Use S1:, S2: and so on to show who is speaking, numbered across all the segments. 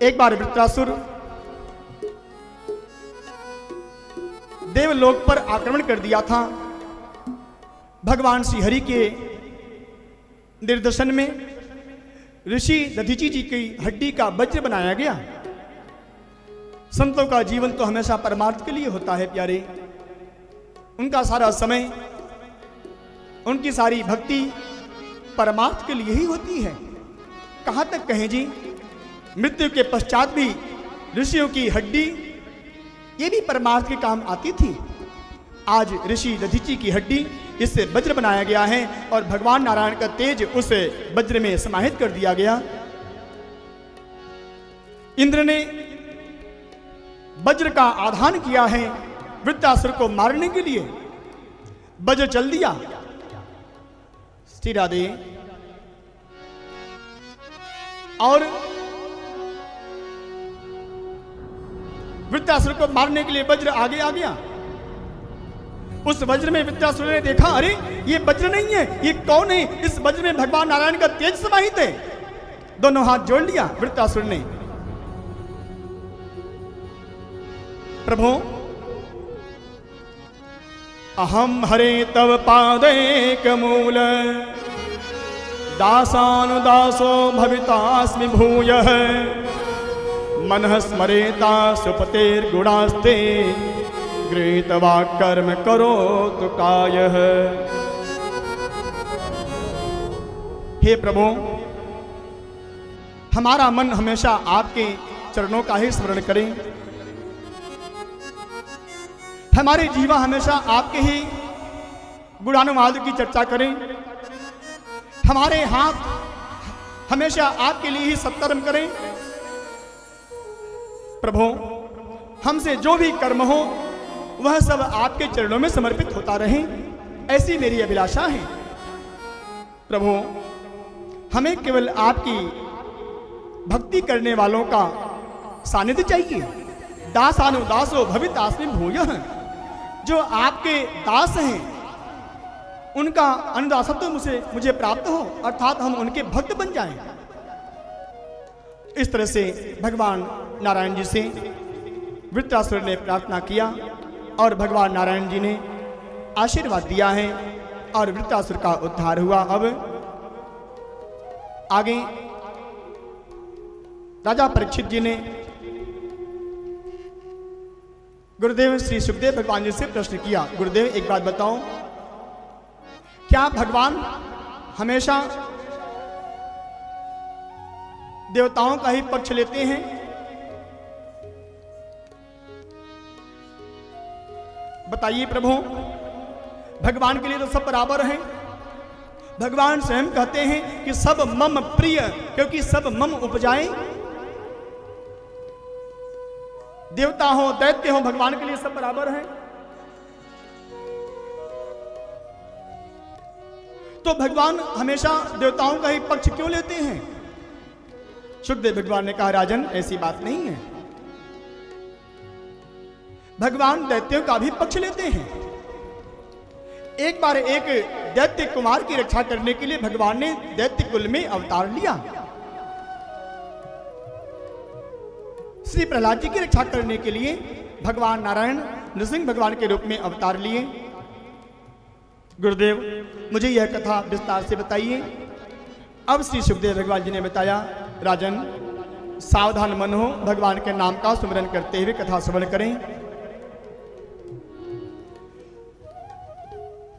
S1: एक बार वृत्रासुर देवलोक पर आक्रमण कर दिया था। भगवान श्री हरि के निर्देशन में ऋषि दधीची जी की हड्डी का वज्र बनाया गया। संतों का जीवन तो हमेशा परमार्थ के लिए होता है प्यारे। उनका सारा समय, उनकी सारी भक्ति परमार्थ के लिए ही होती है। कहां तक कहें जी, मृत्यु के पश्चात भी ऋषियों की हड्डी ये भी परमार्थ के काम आती थी। आज ऋषि दधीची की हड्डी इससे वज्र बनाया गया है और भगवान नारायण का तेज उस वज्र में समाहित कर दिया गया। इंद्र ने वज्र का आधान किया है वृत्रासुर को मारने के लिए। वज्र चल दिया। श्री राधे। और वृत्रासुर को मारने के लिए वज्र आगे आ गया। उस वज्र में वृत्रासुर ने देखा, अरे ये वज्र नहीं है, ये कौन है? इस वज्र में भगवान नारायण का तेज समाहित है। दोनों हाथ जोड़ लिया वृत्रासुर ने। प्रभु, अहम हरे तव पादैक मूल दासानुदासो भवितास्मि भूयः मनः स्मरेता सुपतेर्गुणास्ते गृहीत्वा कर्म करोतु कायः। हे प्रभु, हमारा मन हमेशा आपके चरणों का ही स्मरण करे। हमारे जीवा हमेशा आपके ही गुणानुवाद की चर्चा करें। हमारे हाथ हमेशा आपके लिए ही सत्कर्म करें। प्रभु, हमसे जो भी कर्म हो वह सब आपके चरणों में समर्पित होता रहे, ऐसी मेरी अभिलाषा है। प्रभु, हमें केवल आपकी भक्ति करने वालों का सानिध्य चाहिए। दासानुदासो भवितास्मि भूयः, जो आपके दास हैं उनका अनुदासत्व मुझे प्राप्त हो, अर्थात हम उनके भक्त बन जाएं। इस तरह से भगवान नारायण जी से वृत्रासुर ने प्रार्थना किया और भगवान नारायण जी ने आशीर्वाद दिया है और वृत्रासुर का उद्धार हुआ। अब आगे राजा परीक्षित जी ने गुरुदेव श्री सुखदेव भगवान जी से प्रश्न किया, गुरुदेव एक बात बताओ, क्या भगवान हमेशा देवताओं का ही पक्ष लेते हैं? बताइए प्रभु, भगवान के लिए तो सब बराबर हैं। भगवान स्वयं कहते हैं कि सब मम प्रिय, क्योंकि सब मम उपजाए। देवता हो दैत्य हो, भगवान के लिए सब बराबर हैं। तो भगवान हमेशा देवताओं का ही पक्ष क्यों लेते हैं? सुखदेव भगवान ने कहा, राजन ऐसी बात नहीं है। भगवान दैत्यों का भी पक्ष लेते हैं। एक बार एक दैत्य कुमार की रक्षा करने के लिए भगवान ने दैत्य कुल में अवतार लिया। श्री प्रहलाद जी की रक्षा करने के लिए भगवान नारायण नृसिंह भगवान के रूप में अवतार लिए। गुरुदेव, मुझे यह कथा विस्तार से बताइए। अब श्री सुखदेव भगवान जी ने बताया, राजन सावधान मन हो, भगवान के नाम का सुमिरन करते हुए कथा श्रवण करें।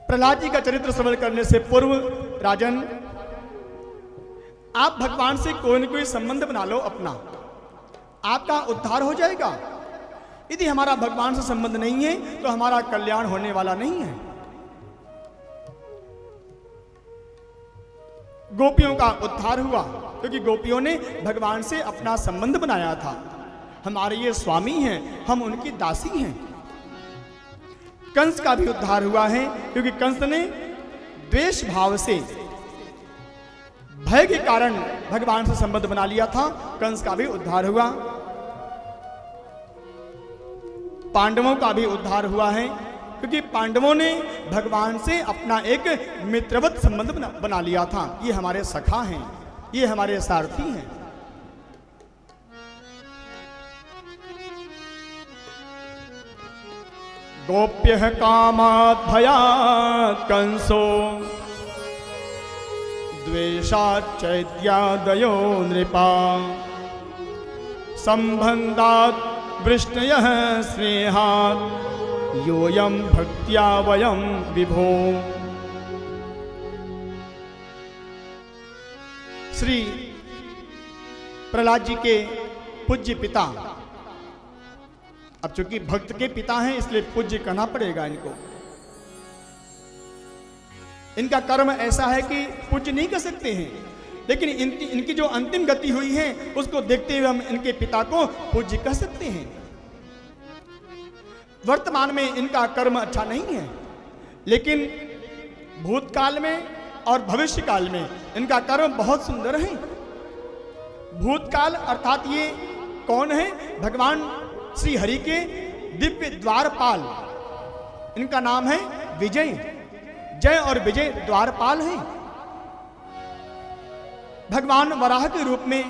S1: प्रहलाद जी का चरित्र श्रवण करने से पूर्व राजन, आप भगवान से कोई न कोई संबंध बना लो अपना, आपका उद्धार हो जाएगा। यदि हमारा भगवान से संबंध नहीं है तो हमारा कल्याण होने वाला नहीं है। गोपियों का उद्धार हुआ क्योंकि गोपियों ने भगवान से अपना संबंध बनाया था। हमारे ये स्वामी हैं, हम उनकी दासी हैं। कंस का भी उद्धार हुआ है क्योंकि कंस ने द्वेष भाव से, भय के कारण भगवान से संबंध बना लिया था। कंस का भी उद्धार हुआ। पांडवों का भी उद्धार हुआ है क्योंकि पांडवों ने भगवान से अपना एक मित्रवत संबंध बना लिया था। ये हमारे सखा हैं, ये हमारे सारथी हैं। गोप्यः कामात् भयात् कंसो द्वेषाच्चैत्यादयो नृपा सम्बन्धात् वृष्णयः स्नेहात् योऽयं भक्त्या वयं विभो। श्री प्रहलाद जी के पूज्य पिता, अब चूंकि भक्त के पिता हैं इसलिए पूज्य कहना पड़ेगा इनको। इनका कर्म ऐसा है कि पूज्य नहीं कर सकते हैं, लेकिन इनकी जो अंतिम गति हुई है उसको देखते हुए हम इनके पिता को पूज्य कह सकते हैं। वर्तमान में इनका कर्म अच्छा नहीं है, लेकिन भूतकाल में और भविष्य काल में इनका कर्म बहुत सुंदर है। भूतकाल अर्थात ये कौन है? भगवान श्री हरि के दिव्य द्वारपाल, इनका नाम है विजय। जय और विजय द्वारपाल हैं। भगवान वराह के रूप में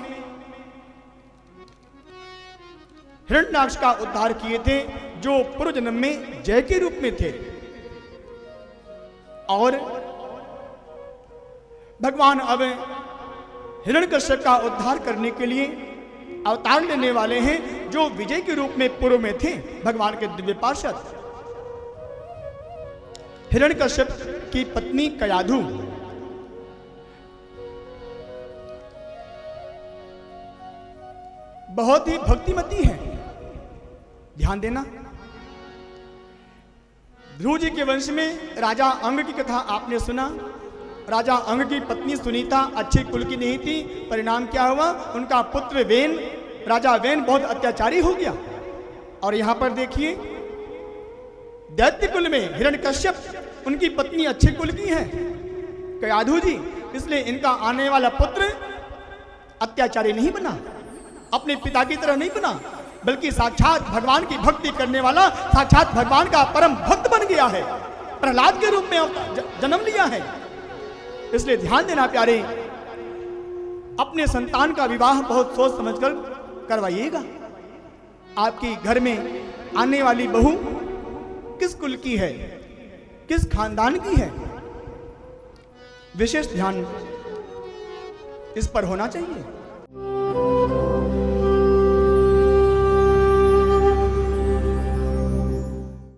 S1: हिरण्याक्ष का उद्धार किए थे, जो पूर्व जन्म में जय के रूप में थे। और भगवान अब हिरण्यकश्यप का उद्धार करने के लिए अवतार लेने वाले हैं, जो विजय के रूप में पूर्व में थे भगवान के दिव्य पार्षद। हिरण्यकश्यप की पत्नी कयाधु बहुत ही भक्तिमती है। ध्यान देना, ध्रुव जी के वंश में राजा अंग की कथा आपने सुना। राजा अंग की पत्नी सुनीता अच्छे कुल की नहीं थी। परिणाम क्या हुआ? उनका पुत्र वेन, राजा वेन बहुत अत्याचारी हो गया। और यहां पर देखिए, दैत्य कुल में हिरण्यकश्यप, उनकी पत्नी अच्छे कुल की है कयाधु जी, इसलिए इनका आने वाला पुत्र अत्याचारी नहीं बना, अपने पिता की तरह नहीं बना, बल्कि साक्षात भगवान की भक्ति करने वाला, साक्षात भगवान का परम भक्त बन गया है। प्रहलाद के रूप में जन्म लिया है। इसलिए ध्यान देना प्यारे, अपने संतान का विवाह बहुत सोच समझकर करवाइएगा। आपकी घर में आने वाली बहू किस कुल की है, किस खानदान की है, विशेष ध्यान इस पर होना चाहिए।